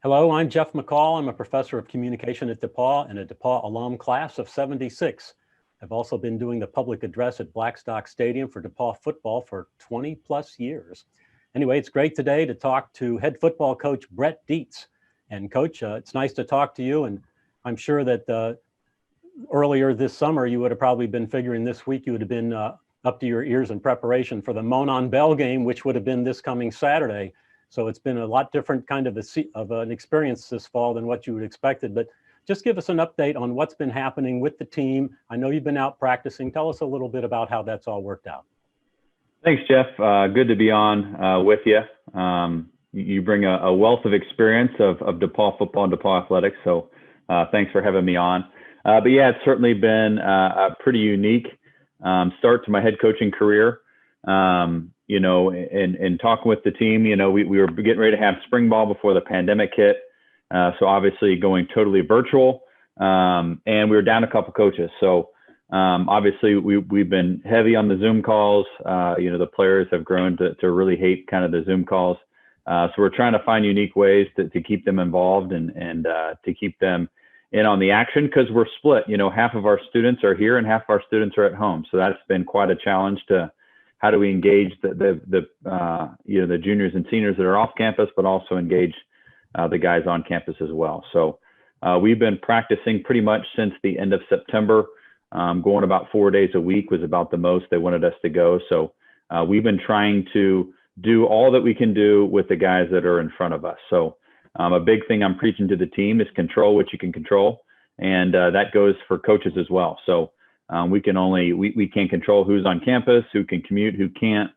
Hello, I'm Jeff McCall. I'm a professor of communication at DePauw and a DePauw alum class of 76. I've also been doing the public address at Blackstock Stadium for DePauw football for 20 plus years. Anyway, it's great today to talk to head football coach Brett Dietz. And coach, it's nice to talk to you. And I'm sure that earlier this summer, you would have probably been figuring this week you would have been up to your ears in preparation for the Monon Bell game, which would have been this coming Saturday. So it's been a lot different kind of an experience this fall than what you would expected. But just give us an update on what's been happening with the team. I know you've been out practicing. Tell us a little bit about how that's all worked out. Thanks, Jeff. Good to be on with you. You bring a wealth of experience of DePauw football and DePauw athletics. So thanks for having me on. But yeah, it's certainly been a pretty unique start to my head coaching career. You know, and talking with the team, you know, we were getting ready to have spring ball before the pandemic hit. So obviously going totally virtual, and we were down a couple coaches. So obviously we've been heavy on the Zoom calls. You know, the players have grown to really hate kind of the Zoom calls. So we're trying to find unique ways to keep them involved and to keep them in on the action, because we're split. You know, half of our students are here and half of our students are at home. So that's been quite a challenge to how do we engage the you know, the juniors and seniors that are off campus, but also engage the guys on campus as well. So we've been practicing pretty much since the end of September. Going about 4 days a week was about the most they wanted us to go. So we've been trying to do all that we can do with the guys that are in front of us. So a big thing I'm preaching to the team is control what you can control. And that goes for coaches as well. So we can't control who's on campus, who can commute, who can't,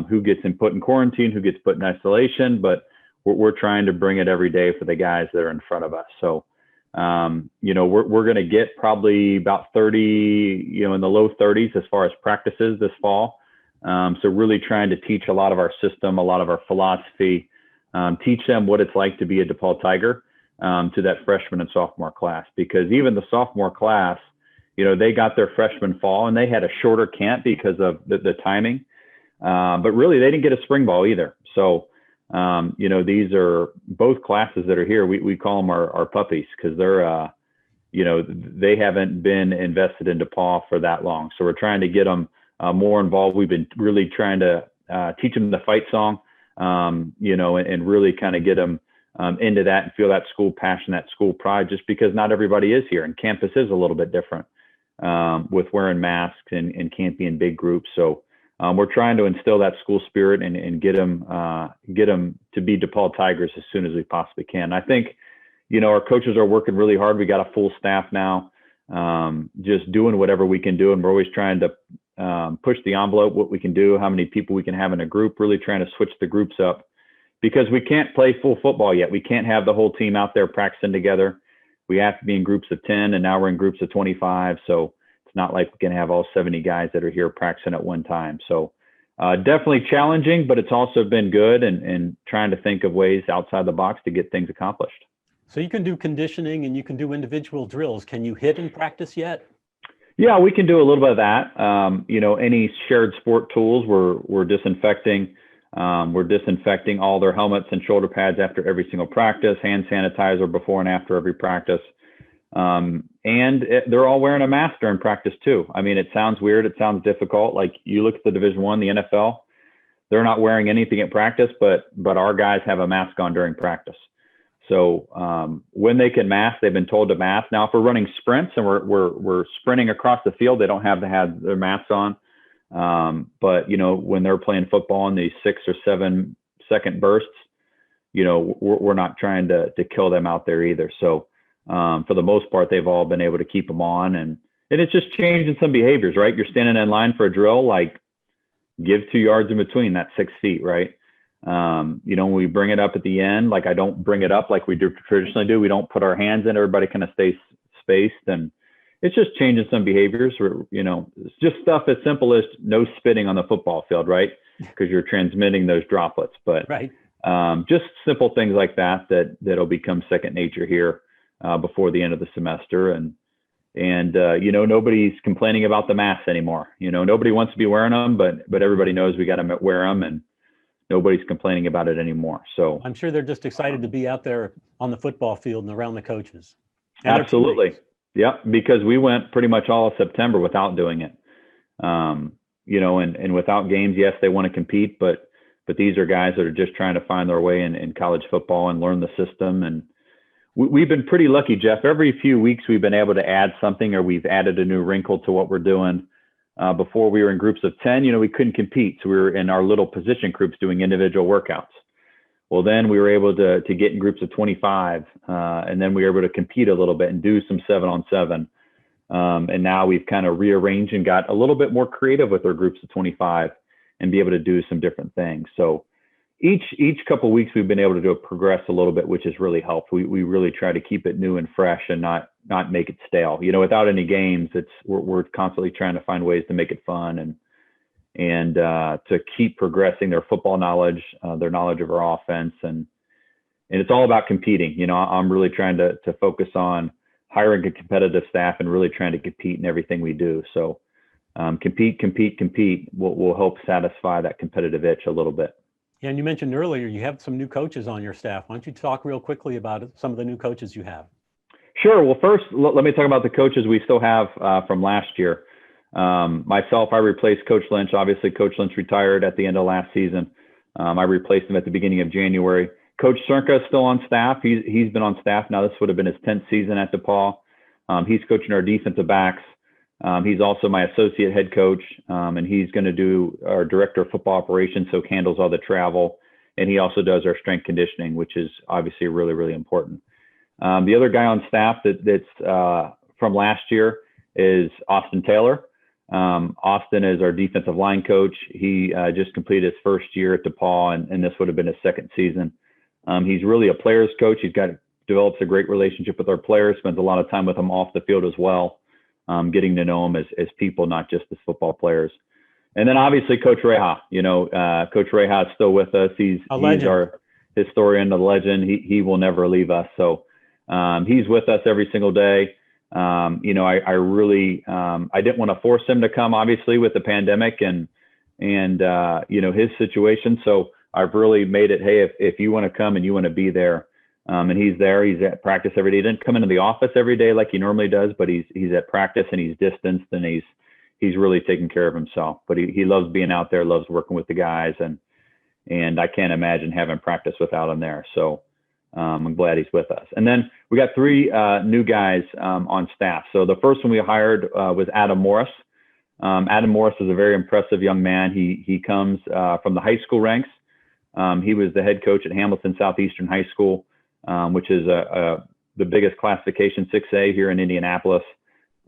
who gets put in quarantine, who gets put in isolation, but we're trying to bring it every day for the guys that are in front of us. So, you know, we're going to get probably about 30, you know, in the low 30s as far as practices this fall. So really trying to teach a lot of our system, a lot of our philosophy, teach them what it's like to be a DePauw Tiger to that freshman and sophomore class, because even the sophomore class, you know, they got their freshman fall and they had a shorter camp because of the timing. But really, they didn't get a spring ball either. So, you know, these are both classes that are here. We call them our puppies, because they're, you know, they haven't been invested in DePauw for that long. So we're trying to get them more involved. We've been really trying to teach them the fight song, you know, and really kind of get them into that and feel that school passion, that school pride, just because not everybody is here and campus is a little bit different. With wearing masks and can't be in big groups. So we're trying to instill that school spirit and get them to be DePauw Tigers as soon as we possibly can. I think, you know, our coaches are working really hard. We got a full staff now, just doing whatever we can do. And we're always trying to push the envelope, what we can do, how many people we can have in a group, really trying to switch the groups up, because we can't play full football yet. We can't have the whole team out there practicing together. We have to be in groups of 10, and now we're in groups of 25. So it's not like we can have all 70 guys that are here practicing at one time. So definitely challenging, but it's also been good, and trying to think of ways outside the box to get things accomplished. So you can do conditioning and you can do individual drills. Can you hit in practice yet? Yeah, we can do a little bit of that. You know, any shared sport tools, we're disinfecting. We're disinfecting all their helmets and shoulder pads after every single practice, hand sanitizer before and after every practice. They're all wearing a mask during practice too. I mean, it sounds weird. It sounds difficult. Like you look at the Division I, the NFL, they're not wearing anything at practice, but our guys have a mask on during practice. So when they can mask, they've been told to mask. Now, if we're running sprints and we're sprinting across the field, they don't have to have their masks on. But, you know, when they're playing football in these 6 or 7 second bursts, you know, we're not trying to kill them out there either. So for the most part, they've all been able to keep them on, and it's just changing some behaviors, right? You're standing in line for a drill, like give 2 yards in between, that's 6 feet, right? You know, when we bring it up at the end, like I don't bring it up like we do traditionally do. We don't put our hands in, everybody kind of stays spaced, and it's just changing some behaviors. You know, it's just stuff as simple as no spitting on the football field, right? Because you're transmitting those droplets. But right. Just simple things like that'll become second nature here before the end of the semester. And you know, nobody's complaining about the masks anymore. You know, nobody wants to be wearing them, but everybody knows we got to wear them. And nobody's complaining about it anymore. So I'm sure they're just excited to be out there on the football field and around the coaches. And absolutely. Yep. Because we went pretty much all of September without doing it. And without games, yes, they want to compete, but these are guys that are just trying to find their way in college football and learn the system. And we've been pretty lucky, Jeff. Every few weeks, we've been able to add something, or we've added a new wrinkle to what we're doing. Before we were in groups of 10, we couldn't compete. So we were in our little position groups doing individual workouts. Well, then we were able to get in groups of 25, and then we were able to compete a little bit and do some 7-on-7. And now we've kind of rearranged and got a little bit more creative with our groups of 25 and be able to do some different things. So each couple of weeks we've been able to progress a little bit, which has really helped. We really try to keep it new and fresh and not make it stale. Without any games, we're constantly trying to find ways to make it fun and to keep progressing their football knowledge, their knowledge of our offense, and it's all about competing. I'm really trying to focus on hiring a competitive staff and really trying to compete in everything we do. So compete will help satisfy that competitive itch a little bit. Yeah, and you mentioned earlier you have some new coaches on your staff. Why don't you talk real quickly about some of the new coaches you have? Sure. Well, first, let me talk about the coaches we still have from last year. Myself, I replaced Coach Lynch. Obviously, Coach Lynch retired at the end of last season. I replaced him at the beginning of January. Coach Cernka is still on staff. He's been on staff now. This would have been his 10th season at DePauw. He's coaching our defensive backs. He's also my associate head coach, and he's going to do our director of football operations, so handles all the travel, and he also does our strength conditioning, which is obviously really, really important. The other guy on staff that's from last year is Austin Taylor. Austin is our defensive line coach. He just completed his first year at DePauw, and this would have been his second season. He's really a player's coach. Develops a great relationship with our players, spends a lot of time with them off the field as well, getting to know them as people, not just as football players. And then obviously Coach Reha. Coach Reha is still with us. He's our historian, the legend. He will never leave us. So he's with us every single day. I didn't want to force him to come, obviously, with the pandemic and his situation. So I've really made it, hey, if you want to come and you want to be there, and he's there, he's at practice every day. He didn't come into the office every day like he normally does, but he's at practice and he's distanced and he's really taking care of himself. But he loves being out there, loves working with the guys, and I can't imagine having practice without him there. So I'm glad he's with us. And then we got three new guys on staff. So the first one we hired was Adam Morris. Adam Morris is a very impressive young man. He comes from the high school ranks. He was the head coach at Hamilton Southeastern High School, which is the biggest classification 6A here in Indianapolis.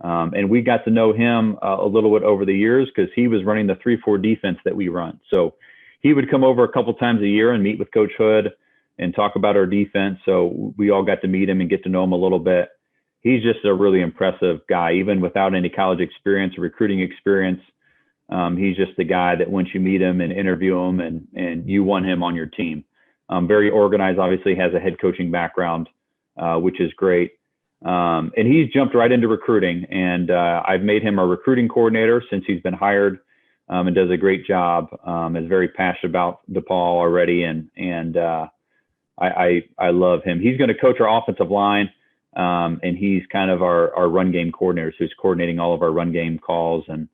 And we got to know him a little bit over the years because he was running the 3-4 defense that we run. So he would come over a couple times a year and meet with Coach Hood and talk about our defense. So we all got to meet him and get to know him a little bit. He's just a really impressive guy, even without any college experience or recruiting experience. He's just the guy that once you meet him and interview him and you want him on your team. Very organized, obviously has a head coaching background, which is great. And he's jumped right into recruiting, and I've made him a recruiting coordinator since he's been hired, and does a great job. Is very passionate about DePauw already, and I love him. He's going to coach our offensive line, and he's kind of our run game coordinator, so he's coordinating all of our run game calls and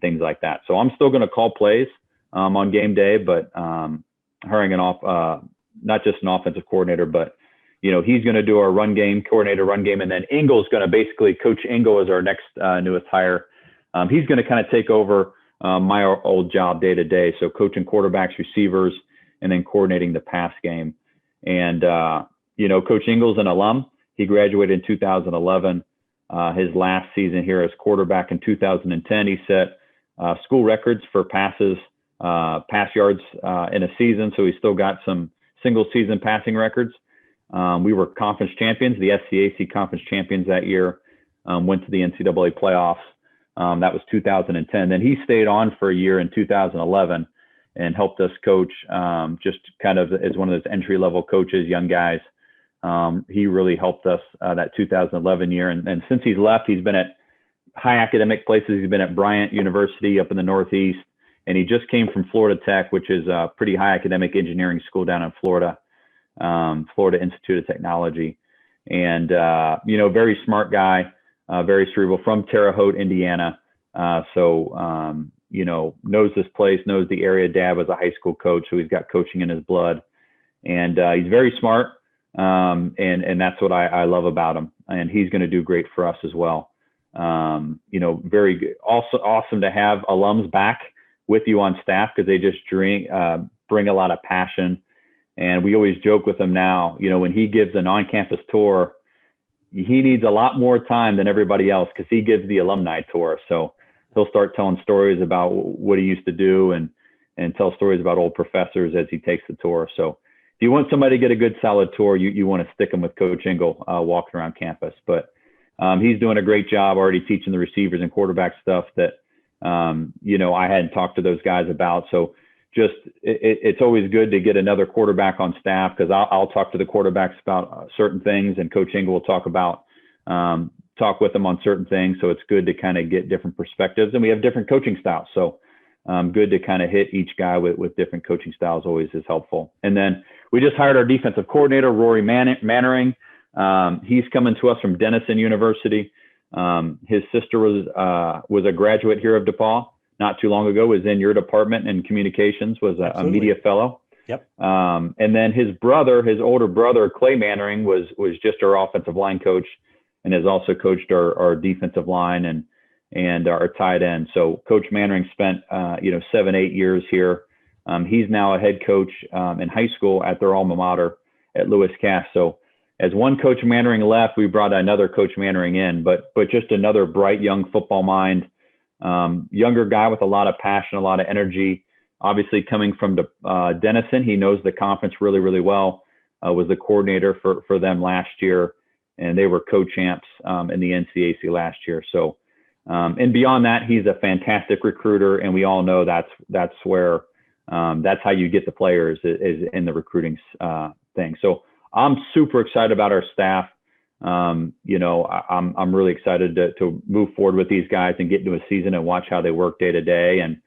things like that. So I'm still going to call plays on game day, but hiring not just an offensive coordinator, but he's going to do our run game coordinator, and then Engel's going to basically Coach Engel is our next newest hire. He's going to kind of take over my old job day to day. So coaching quarterbacks, receivers, and then coordinating the pass game. And, Coach Engel's an alum. He graduated in 2011. His last season here as quarterback in 2010, he set school records for pass yards in a season. So he's still got some single season passing records. We were conference champions, the SCAC conference champions that year, went to the NCAA playoffs. That was 2010. Then he stayed on for a year in 2011 and helped us coach just kind of as one of those entry-level coaches, young guys. He really helped us that 2011 year. And since he's left, he's been at high academic places. He's been at Bryant University up in the Northeast. and he just came from Florida Tech, which is a pretty high academic engineering school down in Florida, Florida Institute of Technology. And, very smart guy, very cerebral, from Terre Haute, Indiana. Knows this place, knows the area. Dad was a high school coach, so he's got coaching in his blood. And he's very smart, and that's what I love about him. And he's going to do great for us as well. Very good. Also awesome to have alums back with you on staff, because they just bring a lot of passion. And we always joke with him now, when he gives an on-campus tour, he needs a lot more time than everybody else, because he gives the alumni tour. So he'll start telling stories about what he used to do and tell stories about old professors as he takes the tour. So if you want somebody to get a good solid tour, you want to stick them with Coach Engel walking around campus. But he's doing a great job already teaching the receivers and quarterback stuff that, I hadn't talked to those guys about. So just it's always good to get another quarterback on staff, because I'll talk to the quarterbacks about certain things, and Coach Engel will talk with them on certain things. So it's good to kind of get different perspectives, and we have different coaching styles. So good to kind of hit each guy with different coaching styles always is helpful. And then we just hired our defensive coordinator, Rory Mannering. He's coming to us from Denison University. His sister was a graduate here of DePauw not too long ago, was in your department in communications, was a media fellow. Yep. And then his older brother, Clay Mannering, was just our offensive line coach, and has also coached our defensive line and our tight end. So Coach Mannering spent 7-8 years here. He's now a head coach in high school at their alma mater at Lewis Cass. So as one Coach Mannering left, we brought another Coach Mannering in, but just another bright young football mind, younger guy with a lot of passion, a lot of energy. Obviously coming from Denison, he knows the conference really, really well. Was the coordinator for them last year, and they were co-champs in the NCAC last year. So, and beyond that, he's a fantastic recruiter, and we all know that's where that's how you get the players is in the recruiting thing. So I'm super excited about our staff. I'm really excited to move forward with these guys and get into a season and watch how they work day to day. And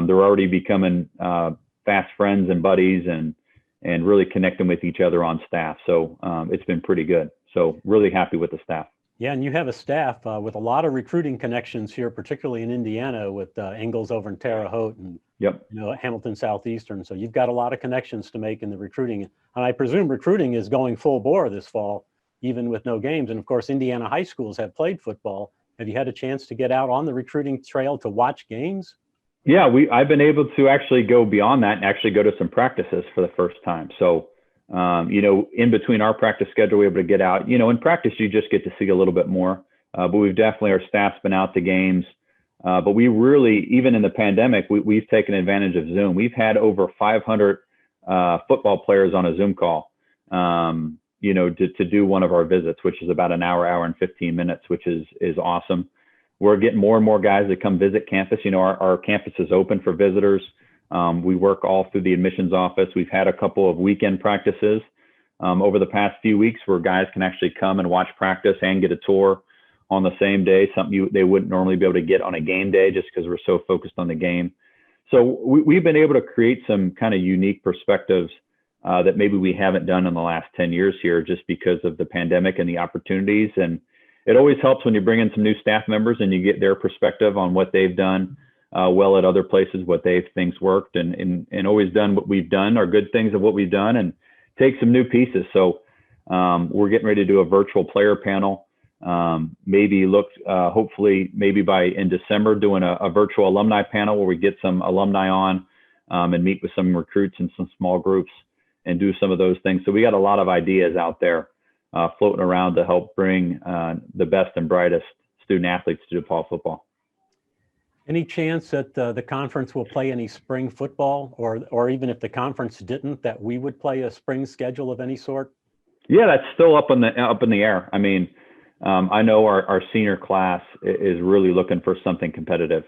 they're already becoming fast friends and buddies and really connecting with each other on staff. So it's been pretty good. So really happy with the staff. Yeah, and you have a staff with a lot of recruiting connections here, particularly in Indiana with Ingalls over in Terre Haute and Yep. Hamilton Southeastern. So you've got a lot of connections to make in the recruiting. And I presume recruiting is going full bore this fall, even with no games. And of course, Indiana high schools have played football. Have you had a chance to get out on the recruiting trail to watch games? Yeah, I've been able to actually go beyond that and actually go to some practices for the first time. So, in between our practice schedule, we're able to get out. In practice, you just get to see a little bit more. But we've definitely, our staff's been out to games. But we really, even in the pandemic, we've taken advantage of Zoom. We've had over 500 football players on a Zoom call, to do one of our visits, which is about an hour and 15 minutes, which is awesome. We're getting more and more guys that come visit campus. Our campus is open for visitors. We work all through the admissions office. We've had a couple of weekend practices over the past few weeks where guys can actually come and watch practice and get a tour on the same day, something they wouldn't normally be able to get on a game day just because we're so focused on the game. So we've been able to create some kind of unique perspectives that maybe we haven't done in the last 10 years here just because of the pandemic and the opportunities. And it always helps when you bring in some new staff members and you get their perspective on what they've done well at other places, what things worked and always done what we've done, or good things of what we've done, and take some new pieces. So we're getting ready to do a virtual player panel. Hopefully maybe in December, doing a virtual alumni panel where we get some alumni on and meet with some recruits in some small groups and do some of those things. So we got a lot of ideas out there floating around to help bring the best and brightest student athletes to DePauw football. Any chance that the conference will play any spring football, or even if the conference didn't, that we would play a spring schedule of any sort? Yeah, that's still up in the air. I mean, I know our senior class is really looking for something competitive.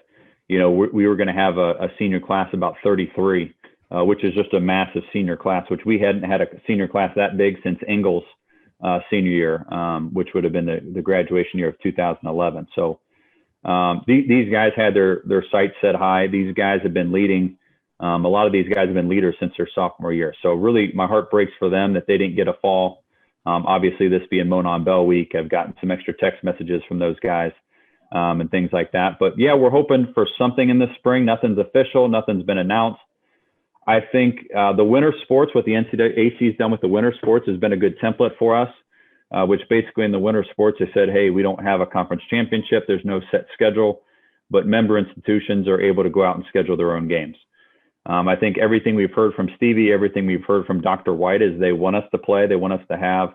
We were going to have a senior class about 33, which is just a massive senior class, which we hadn't had a senior class that big since Ingalls senior year, which would have been the graduation year of 2011. So these guys had their sights set high. These guys have been leading. A lot of these guys have been leaders since their sophomore year. So really, my heart breaks for them that they didn't get a fall. Obviously, this being Monon Bell week, I've gotten some extra text messages from those guys and things like that. But yeah, we're hoping for something in the spring. Nothing's official. Nothing's been announced. I think the winter sports, what the NCAA has done with the winter sports, has been a good template for us, which basically in the winter sports, they said, hey, we don't have a conference championship. There's no set schedule, but member institutions are able to go out and schedule their own games. I think everything we've heard from Stevie, everything we've heard from Dr. White is they want us to play. They want us to have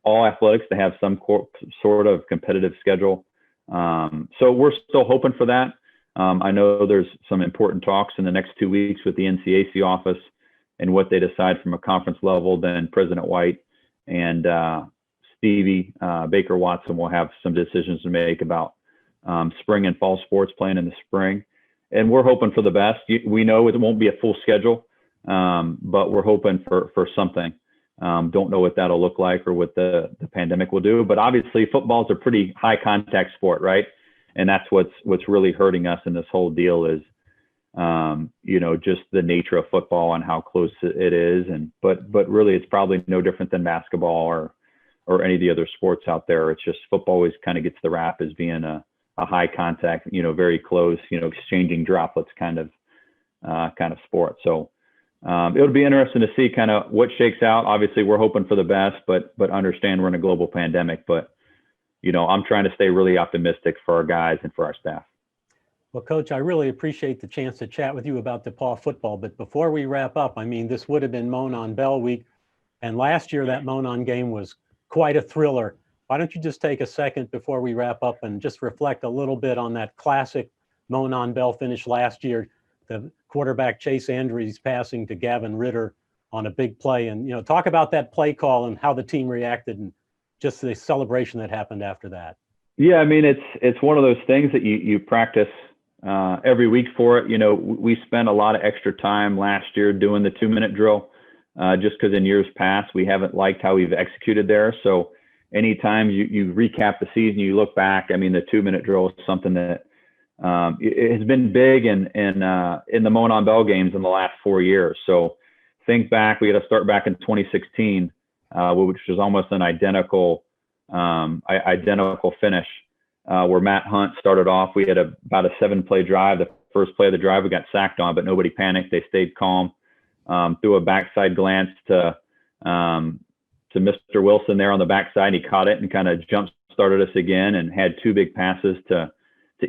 all athletics to have some sort of competitive schedule. So we're still hoping for that. I know there's some important talks in the next 2 weeks with the NCAC office and what they decide from a conference level. Then President White and Stevie Baker Watson will have some decisions to make about spring and fall sports playing in the spring. And we're hoping for the best. We know it won't be a full schedule, but we're hoping for something. Don't know what that'll look like or what the pandemic will do. But obviously, football is a pretty high contact sport, right? And that's what's really hurting us in this whole deal is, just the nature of football and how close it is. But really, it's probably no different than basketball or any of the other sports out there. It's just football always kind of gets the rap as being a high contact, very close, exchanging droplets kind of sport. So it'll be interesting to see kind of what shakes out. Obviously, we're hoping for the best, but understand we're in a global pandemic. But I'm trying to stay really optimistic for our guys and for our staff. Well, Coach, I really appreciate the chance to chat with you about DePauw football. But before we wrap up, this would have been Monon Bell week, and last year that Monon game was quite a thriller. Why don't you just take a second before we wrap up and just reflect a little bit on that classic Monon Bell finish last year, the quarterback Chase Andrews passing to Gavin Ritter on a big play, and talk about that play call and how the team reacted and just the celebration that happened after that. Yeah, it's one of those things that you practice every week for it. We spent a lot of extra time last year doing the 2-minute drill just because in years past we haven't liked how we've executed there. So anytime you recap the season, you look back, the 2-minute drill is something that it has been big in the Monon Bell games in the last 4 years. So think back, we got to start back in 2016, which was almost an identical finish where Matt Hunt started off. We had about a 7-play drive. The first play of the drive we got sacked on, but nobody panicked. They stayed calm, threw a backside glance to Mr. Wilson there on the backside. He caught it and kind of jump started us again and had 2 big passes to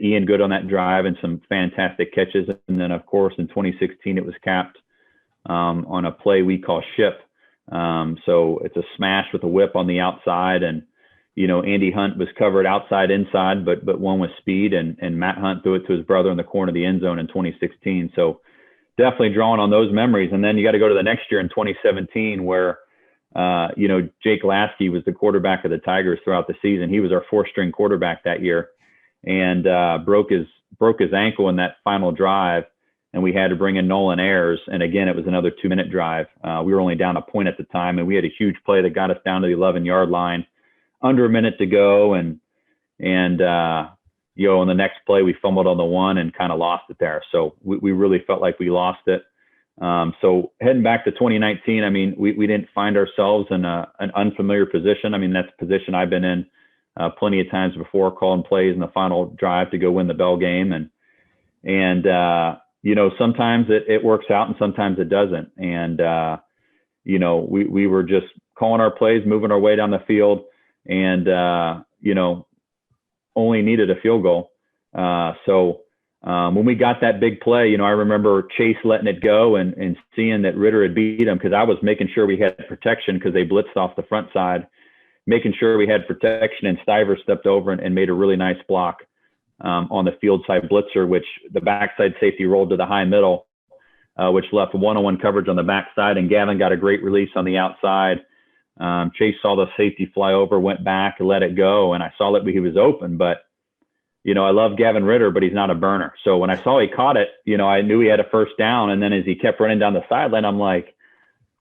Ian Good on that drive and some fantastic catches. And then, of course, in 2016, it was capped on a play we call ship. So it's a smash with a whip on the outside. And, Andy Hunt was covered outside, inside, but one with speed. And Matt Hunt threw it to his brother in the corner of the end zone in 2016. So definitely drawing on those memories. And then you got to go to the next year in 2017 where Jake Lasky was the quarterback of the Tigers throughout the season. He was our 4th-string quarterback that year and broke his ankle in that final drive. And we had to bring in Nolan Ayers. And again, it was another 2-minute drive. We were only down a point at the time, and we had a huge play that got us down to the 11-yard line, under a minute to go. And on the next play, we fumbled on the 1 and kind of lost it there. So we really felt like we lost it. So heading back to 2019, we didn't find ourselves in an unfamiliar position. That's a position I've been in plenty of times before, calling plays in the final drive to go win the Bell game. And sometimes it works out and sometimes it doesn't. And, we were just calling our plays, moving our way down the field and, only needed a field goal. When we got that big play, I remember Chase letting it go and seeing that Ritter had beat him because I was making sure we had protection because they blitzed off the front side, making sure we had protection, and Stiver stepped over and made a really nice block on the field side blitzer, which the backside safety rolled to the high middle, which left one-on-one coverage on the backside, and Gavin got a great release on the outside. Chase saw the safety fly over, went back, let it go, and I saw that he was open, but I love Gavin Ritter, but he's not a burner. So when I saw he caught it, I knew he had a 1st down. And then as he kept running down the sideline, I'm like,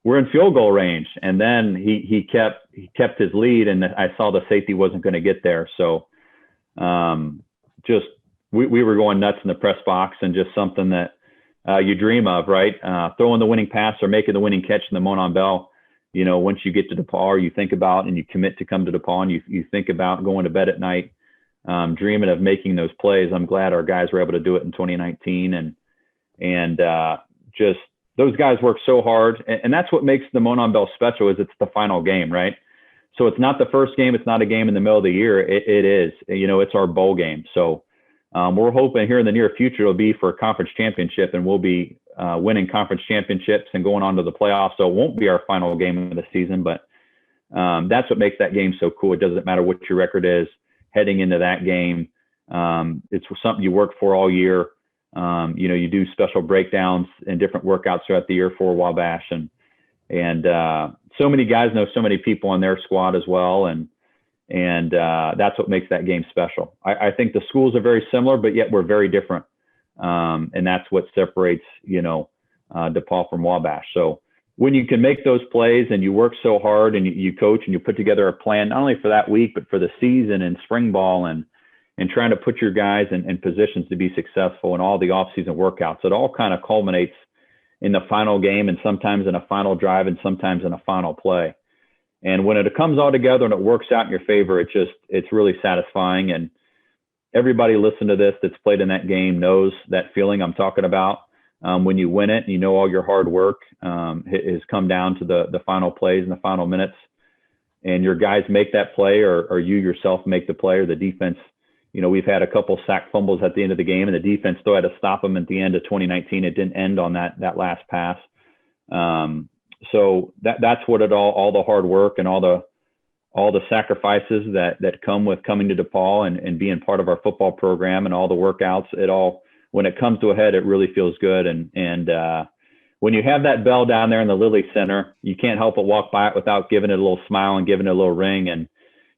we're in field goal range. And then he kept his lead, and I saw the safety wasn't going to get there. So we were going nuts in the press box, and just something that you dream of, right? Throwing the winning pass or making the winning catch in the Monon Bell. You know, once you get to DePauw, you think about and you commit to come to DePauw, and you think about going to bed at night, dreaming of making those plays. I'm glad our guys were able to do it in 2019, and just those guys work so hard, and that's what makes the Monon Bell special. Is it's the final game, right? So it's not the first game. It's not a game in the middle of the year. It is, you know, it's our bowl game. So we're hoping here in the near future it'll be for a conference championship, and we'll be winning conference championships and going on to the playoffs. So it won't be our final game of the season, but that's what makes that game so cool. It doesn't matter what your record is heading into that game. It's something you work for all year. You know, you do special breakdowns and different workouts throughout the year for Wabash, and so many guys know so many people on their squad as well, and that's what makes that game special. I think the schools are very similar, but yet we're very different, and that's what separates, you know, DePauw from Wabash. So when you can make those plays and you work so hard and you coach and you put together a plan not only for that week but for the season and spring ball, and trying to put your guys in positions to be successful in all the off-season workouts, it all kind of culminates in the final game, and sometimes in a final drive, and sometimes in a final play. And when it comes all together and it works out in your favor, it's really satisfying. And everybody listen to this that's played in that game knows that feeling I'm talking about. When you win it, and you know all your hard work has come down to the final plays and the final minutes, and your guys make that play, or you yourself make the play, or the defense. You know, we've had a couple sack fumbles at the end of the game, and the defense still had to stop them at the end of 2019. It didn't end on that last pass. So that's what all the hard work and all the sacrifices that come with coming to DePauw and being part of our football program, and all the workouts. It all, when it comes to a head, it really feels good. And when you have that bell down there in the Lilly Center, you can't help but walk by it without giving it a little smile and giving it a little ring. And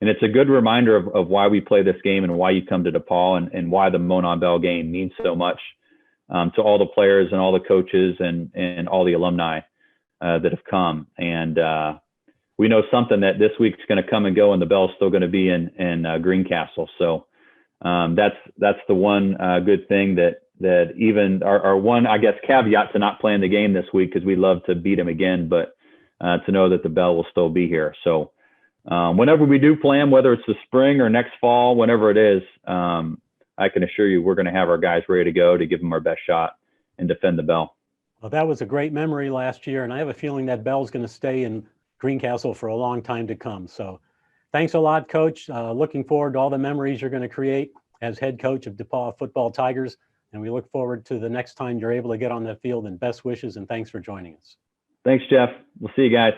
it's a good reminder of why we play this game, and why you come to DePauw, and why the Monon Bell game means so much to all the players and all the coaches and all the alumni that have come. And we know something that this week's going to come and go, and the Bell's still going to be in Greencastle. So that's the one good thing that even our one, I guess, caveat to not playing the game this week, because we'd love to beat them again, but to know that the Bell will still be here. So whenever we do play them, whether it's the spring or next fall, whenever it is, I can assure you we're going to have our guys ready to go to give them our best shot and defend the Bell. Well, that was a great memory last year, and I have a feeling that Bell's going to stay in Greencastle for a long time to come. So thanks a lot, Coach. Looking forward to all the memories you're going to create as head coach of DePauw Football Tigers, and we look forward to the next time you're able to get on the field, and best wishes, and thanks for joining us. Thanks, Jeff. We'll see you guys.